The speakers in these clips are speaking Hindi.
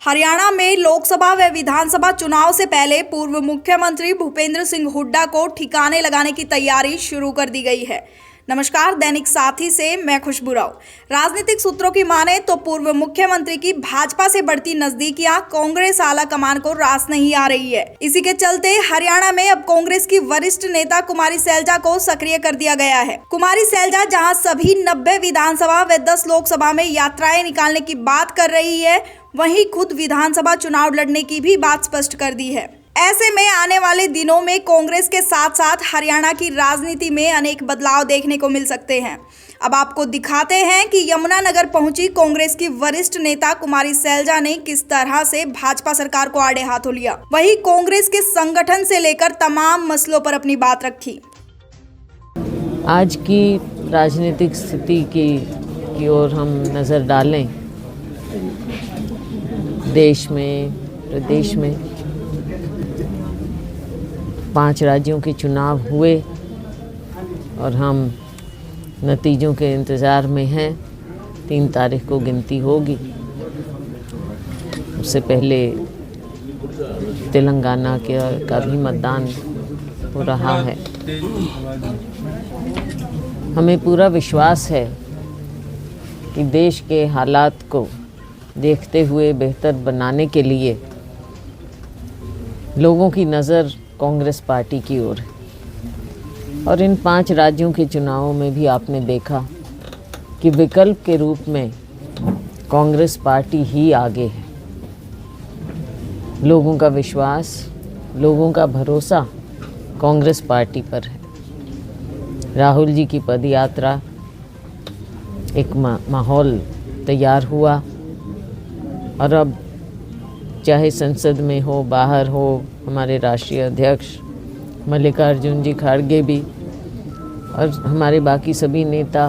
हरियाणा में लोकसभा व विधानसभा चुनाव से पहले पूर्व मुख्यमंत्री भूपेंद्र सिंह हुड्डा को ठिकाने लगाने की तैयारी शुरू कर दी गई है। नमस्कार, दैनिक साथी से मैं खुशबू राव। राजनीतिक सूत्रों की माने तो पूर्व मुख्यमंत्री की भाजपा से बढ़ती नजदीकियां कांग्रेस आला कमान को रास नहीं आ रही है। इसी के चलते हरियाणा में अब कांग्रेस की वरिष्ठ नेता कुमारी सैलजा को सक्रिय कर दिया गया है। कुमारी सैलजा जहां सभी 90 विधानसभा व 10 लोकसभा में यात्राएं निकालने की बात कर रही है, वहीं खुद विधानसभा चुनाव लड़ने की भी बात स्पष्ट कर दी है। ऐसे में आने वाले दिनों में कांग्रेस के साथ साथ हरियाणा की राजनीति में अनेक बदलाव देखने को मिल सकते हैं। अब आपको दिखाते हैं कि यमुनानगर पहुंची कांग्रेस की वरिष्ठ नेता कुमारी सैलजा ने किस तरह से भाजपा सरकार को आड़े हाथों लिया, वहीं कांग्रेस के संगठन से लेकर तमाम मसलों पर अपनी बात रखी। आज की राजनीतिक स्थिति की ओर हम नज़र डालें, देश में, प्रदेश में 5 राज्यों के चुनाव हुए और हम नतीजों के इंतज़ार में हैं। 3 तारीख को गिनती होगी। उससे पहले तेलंगाना का भी मतदान हो रहा है। हमें पूरा विश्वास है कि देश के हालात को देखते हुए बेहतर बनाने के लिए लोगों की नज़र कांग्रेस पार्टी की ओर है। और इन 5 राज्यों के चुनावों में भी आपने देखा कि विकल्प के रूप में कांग्रेस पार्टी ही आगे है। लोगों का विश्वास, लोगों का भरोसा कांग्रेस पार्टी पर है। राहुल जी की पदयात्रा, एक माहौल तैयार हुआ और अब चाहे संसद में हो, बाहर हो, हमारे राष्ट्रीय अध्यक्ष मल्लिकार्जुन जी खड़गे भी और हमारे बाकी सभी नेता,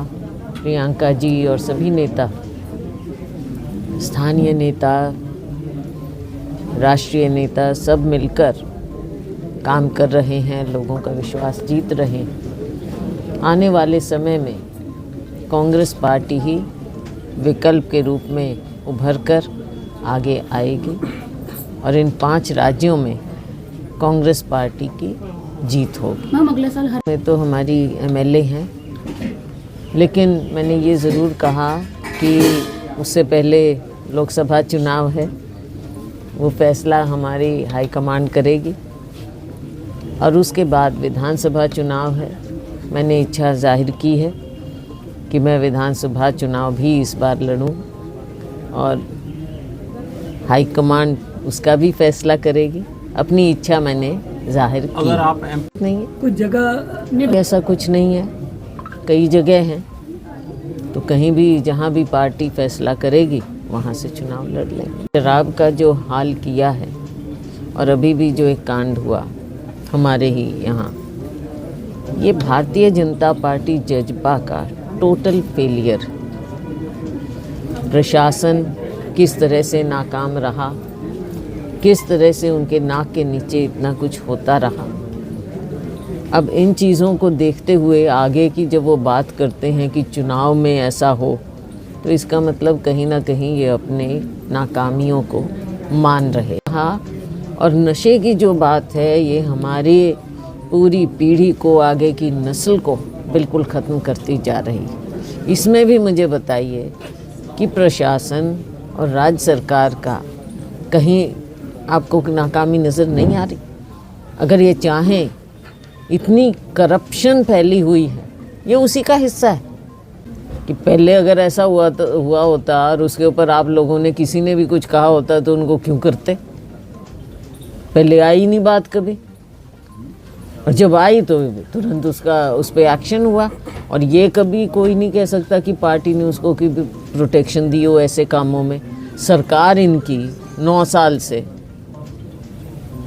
प्रियंका जी और सभी नेता, स्थानीय नेता, राष्ट्रीय नेता सब मिलकर काम कर रहे हैं, लोगों का विश्वास जीत रहे हैं। आने वाले समय में कांग्रेस पार्टी ही विकल्प के रूप में उभर कर आगे आएगी और इन 5 राज्यों में कांग्रेस पार्टी की जीत होगी। मैम, अगले साल में तो हमारी एमएलए हैं, लेकिन मैंने ये ज़रूर कहा कि उससे पहले लोकसभा चुनाव है, वो फैसला हमारी हाईकमांड करेगी और उसके बाद विधानसभा चुनाव है। मैंने इच्छा जाहिर की है कि मैं विधानसभा चुनाव भी इस बार लड़ूं और हाईकमांड उसका भी फैसला करेगी। अपनी इच्छा मैंने जाहिर की। अगर आप नहीं है कुछ जगह ऐसा कुछ नहीं है, कई जगह हैं, तो कहीं भी जहां भी पार्टी फैसला करेगी वहां से चुनाव लड़ लेंगे। शराब का जो हाल किया है और अभी भी जो एक कांड हुआ हमारे ही यहाँ, ये भारतीय जनता पार्टी जज्बा का टोटल फेलियर। प्रशासन किस तरह से नाकाम रहा, किस तरह से उनके नाक के नीचे इतना कुछ होता रहा। अब इन चीज़ों को देखते हुए आगे की जब वो बात करते हैं कि चुनाव में ऐसा हो, तो इसका मतलब कहीं ना कहीं ये अपने नाकामियों को मान रहे। हाँ, और नशे की जो बात है, ये हमारी पूरी पीढ़ी को, आगे की नस्ल को बिल्कुल ख़त्म करती जा रही है। इसमें भी मुझे बताइए कि प्रशासन और राज्य सरकार का कहीं आपको नाकामी नज़र नहीं आ रही? अगर ये चाहें, इतनी करप्शन फैली हुई है, ये उसी का हिस्सा है कि पहले अगर ऐसा हुआ होता और उसके ऊपर आप लोगों ने, किसी ने भी कुछ कहा होता तो उनको क्यों करते? पहले आई नहीं बात कभी, और जब आई तो तुरंत उस पर एक्शन हुआ। और ये कभी कोई नहीं कह सकता कि पार्टी ने उसको की प्रोटेक्शन दी हो ऐसे कामों में। सरकार इनकी 9 साल से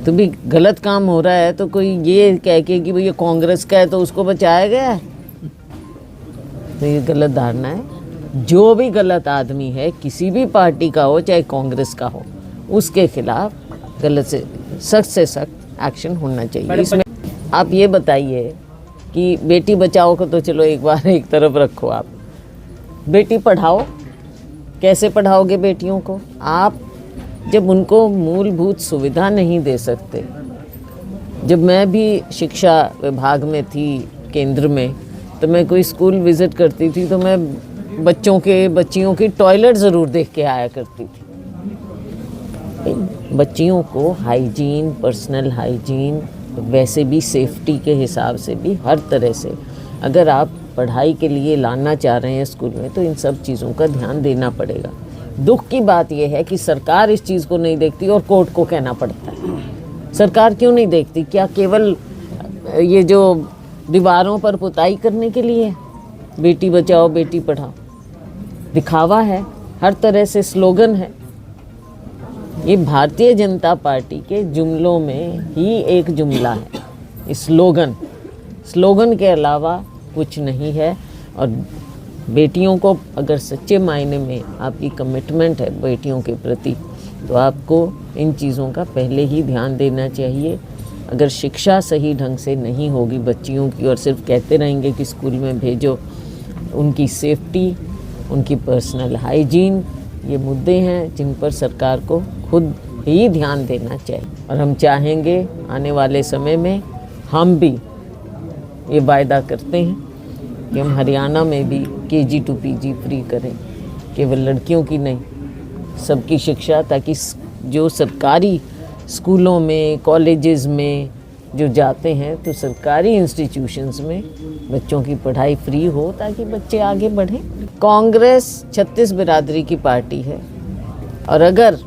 तो भी गलत काम हो रहा है, तो कोई ये कह के कि भई ये कांग्रेस का है तो उसको बचाया गया है, तो ये गलत धारणा है। जो भी गलत आदमी है, किसी भी पार्टी का हो, चाहे कांग्रेस का हो, उसके खिलाफ गलत से सख्त एक्शन होना चाहिए। इसमें आप ये बताइए कि बेटी बचाओ को तो चलो एक बार एक तरफ रखो, आप बेटी पढ़ाओ, कैसे पढ़ाओगे बेटियों को? आप जब उनको मूलभूत सुविधा नहीं दे सकते। जब मैं भी शिक्षा विभाग में थी केंद्र में, तो मैं कोई स्कूल विज़िट करती थी तो मैं बच्चियों की टॉयलेट ज़रूर देख के आया करती थी। बच्चियों को हाइजीन, पर्सनल हाइजीन, वैसे भी सेफ्टी के हिसाब से भी हर तरह से अगर आप पढ़ाई के लिए लाना चाह रहे हैं स्कूल में, तो इन सब चीज़ों का ध्यान देना पड़ेगा। दुख की बात यह है कि सरकार इस चीज़ को नहीं देखती और कोर्ट को कहना पड़ता है। सरकार क्यों नहीं देखती? क्या केवल ये जो दीवारों पर पुताई करने के लिए? बेटी बचाओ बेटी पढ़ाओ दिखावा है, हर तरह से स्लोगन है। ये भारतीय जनता पार्टी के जुमलों में ही एक जुमला है, स्लोगन के अलावा कुछ नहीं है। और बेटियों को अगर सच्चे मायने में आपकी कमिटमेंट है बेटियों के प्रति, तो आपको इन चीज़ों का पहले ही ध्यान देना चाहिए। अगर शिक्षा सही ढंग से नहीं होगी बच्चियों की और सिर्फ कहते रहेंगे कि स्कूल में भेजो, उनकी सेफ्टी, उनकी पर्सनल हाइजीन, ये मुद्दे हैं जिन पर सरकार को खुद ही ध्यान देना चाहिए। और हम चाहेंगे आने वाले समय में हम भी ये वायदा करते हैं कि हम हरियाणा में भी KG to PG फ्री करें, केवल लड़कियों की नहीं, सबकी शिक्षा, ताकि जो सरकारी स्कूलों में, कॉलेजेस में जो जाते हैं तो सरकारी इंस्टीट्यूशंस में बच्चों की पढ़ाई फ्री हो ताकि बच्चे आगे बढ़ें। कांग्रेस 36 बिरादरी की पार्टी है और अगर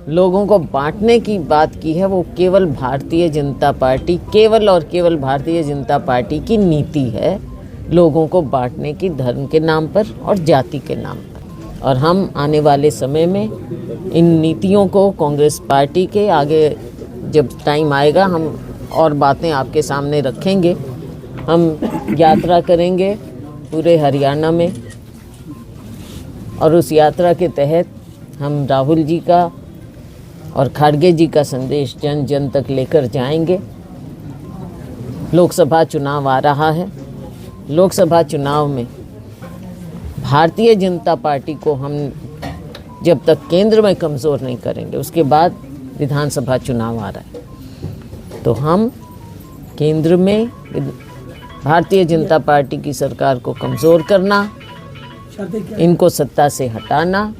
लोगों को बांटने की बात की है, वो केवल भारतीय जनता पार्टी, केवल और केवल भारतीय जनता पार्टी की नीति है, लोगों को बांटने की, धर्म के नाम पर और जाति के नाम पर। और हम आने वाले समय में इन नीतियों को कांग्रेस पार्टी के आगे जब टाइम आएगा, हम और बातें आपके सामने रखेंगे। हम यात्रा करेंगे पूरे हरियाणा में और उस यात्रा के तहत हम राहुल जी का और खड़गे जी का संदेश जन जन तक लेकर जाएंगे। लोकसभा चुनाव आ रहा है। लोकसभा चुनाव में भारतीय जनता पार्टी को हम जब तक केंद्र में कमज़ोर नहीं करेंगे, उसके बाद विधानसभा चुनाव आ रहा है, तो हम केंद्र में भारतीय जनता पार्टी की सरकार को कमज़ोर करना, इनको सत्ता से हटाना,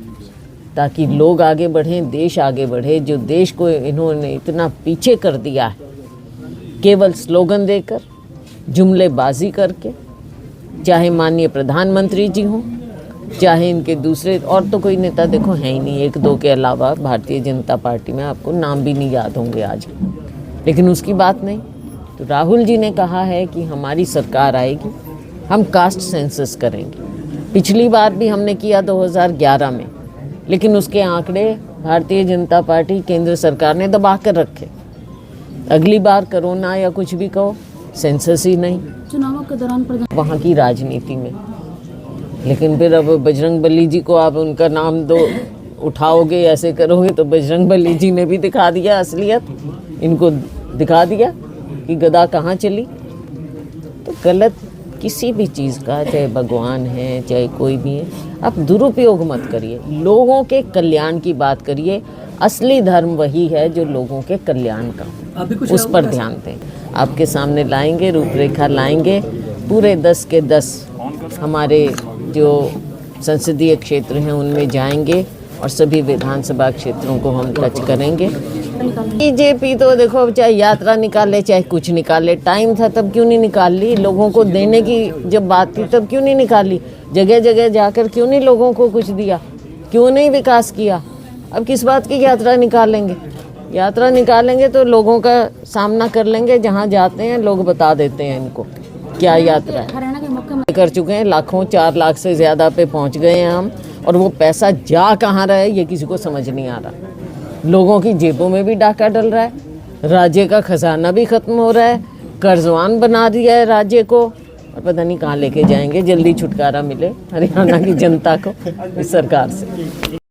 ताकि लोग आगे बढ़ें, देश आगे बढ़े। जो देश को इन्होंने इतना पीछे कर दिया है, केवल स्लोगन देकर, जुमलेबाजी करके, चाहे माननीय प्रधानमंत्री जी हों, चाहे इनके दूसरे और तो कोई नेता देखो है ही नहीं, एक दो के अलावा भारतीय जनता पार्टी में आपको नाम भी नहीं याद होंगे आज। लेकिन उसकी बात नहीं। तो राहुल जी ने कहा है कि हमारी सरकार आएगी, हम कास्ट सेंसस करेंगे। पिछली बार भी हमने किया 2011 में, लेकिन उसके आंकड़े भारतीय जनता पार्टी केंद्र सरकार ने दबा कर रखे। अगली बार कोरोना या कुछ भी कहो, सेंसस ही नहीं, चुनावों के दौरान वहाँ की राजनीति में। लेकिन फिर अब बजरंगबली जी को आप उनका नाम दो उठाओगे, ऐसे करोगे, तो बजरंगबली जी ने भी दिखा दिया असलियत, इनको दिखा दिया कि गदा कहाँ चली। तो गलत किसी भी चीज़ का, चाहे भगवान है चाहे कोई भी है, आप दुरुपयोग मत करिए। लोगों के कल्याण की बात करिए। असली धर्म वही है जो लोगों के कल्याण का हो, उस पर ध्यान दें। आपके सामने लाएंगे, रूपरेखा लाएंगे, पूरे 10 के 10 हमारे जो संसदीय क्षेत्र हैं उनमें जाएंगे और सभी विधानसभा क्षेत्रों को हम टच करेंगे। बीजेपी तो देखो, चाहे यात्रा निकाले चाहे कुछ निकाले, टाइम था तब क्यों नहीं निकाल ली? लोगों को देने की जब बात थी तब क्यों नहीं निकाली? जगह जगह जाकर क्यों नहीं लोगों को कुछ दिया? क्यों नहीं विकास किया? अब किस बात की यात्रा निकालेंगे? यात्रा निकालेंगे तो लोगों का सामना कर लेंगे, जहाँ जाते हैं लोग बता देते हैं इनको क्या यात्रा है। हरियाणा के मुख्यमंत्री कर चुके हैं, लाखों, 4 लाख से ज़्यादा पे पहुँच गए हैं हम, और वो पैसा जा कहाँ रहा है ये किसी को समझ नहीं आ रहा। लोगों की जेबों में भी डाका डल रहा है, राज्य का खजाना भी ख़त्म हो रहा है, कर्जवान बना दिया है राज्य को, और पता नहीं कहाँ लेके जाएंगे। जल्दी छुटकारा मिले हरियाणा की जनता को इस सरकार से।